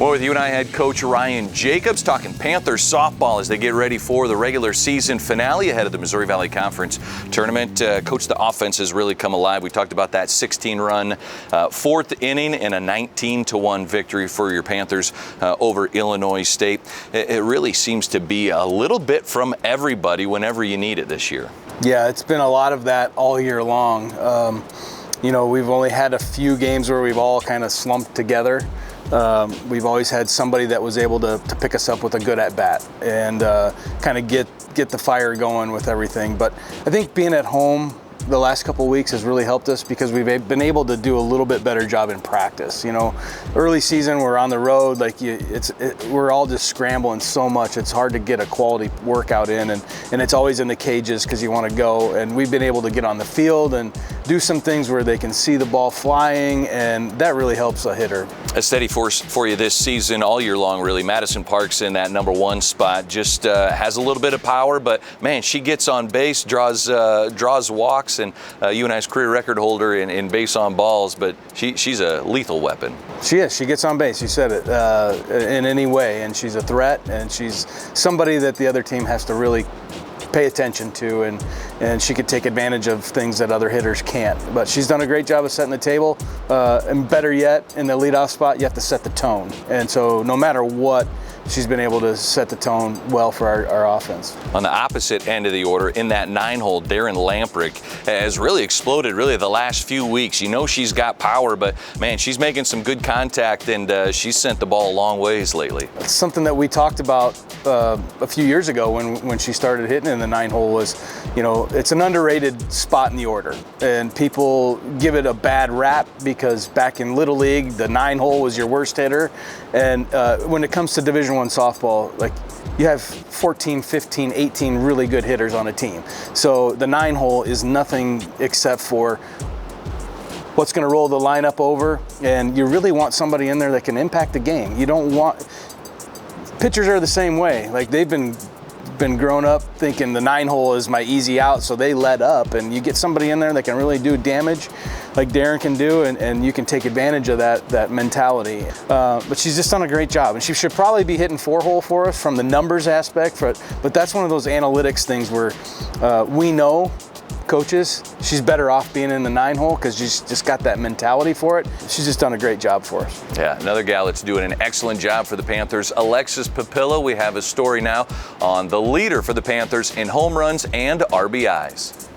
Well, with UNI head coach Ryan Jacobs talking Panthers softball as they get ready for the regular season finale ahead of the Missouri Valley Conference tournament. Coach, the offense has really come alive. We talked about that 16-run fourth inning and a 19-1 victory for your Panthers over Illinois State. It really seems to be a little bit from everybody whenever you need it this year. Yeah, it's been a lot of that all year long. We've only had a few games where we've all kind of slumped together. We've always had somebody that was able to pick us up with a good at-bat and kind of get the fire going with everything. But I think being at home the last couple of weeks has really helped us because we've been able to do a little bit better job in practice. Early season, we're on the road, we're all just scrambling so much. It's hard to get a quality workout in, and it's always in the cages because you want to go. And we've been able to get on the field and do some things where they can see the ball flying, and that really helps a hitter. A steady force for you this season, all year long, really. Madison Park's in that #1 spot. Just has a little bit of power, but man, she gets on base, draws walks, and UNI's career record holder in base on balls. But she's a lethal weapon. She is. She gets on base. You said it in any way, and she's a threat, and she's somebody that the other team has to really pay attention to, and she could take advantage of things that other hitters can't. But she's done a great job of setting the table, and better yet, in the leadoff spot, you have to set the tone. And so no matter what, she's been able to set the tone well for our offense. On the opposite end of the order, in that 9-hole, Darren Lamprick has really exploded the last few weeks. She's got power, but man, she's making some good contact, and she's sent the ball a long ways lately. It's something that we talked about a few years ago when she started hitting in the 9-hole was, it's an underrated spot in the order, and people give it a bad rap because back in Little League, the 9-hole was your worst hitter. And when it comes to Division I softball, you have 14, 15, 18 really good hitters on a team. So the 9-hole is nothing except for what's going to roll the lineup over, and you really want somebody in there that can impact the game. You don't want pitchers are the same way. They've been grown up thinking the 9-hole is my easy out, so they let up, and you get somebody in there that can really do damage like Darren can do, and you can take advantage of that mentality. But she's just done a great job, and she should probably be hitting 4-hole for us from the numbers aspect, but that's one of those analytics things where we know, coaches, she's better off being in the 9-hole because she's just got that mentality for it. She's just done a great job for us. Yeah, another gal that's doing an excellent job for the Panthers, Alexis Papilla. We have a story now on the leader for the Panthers in home runs and RBIs.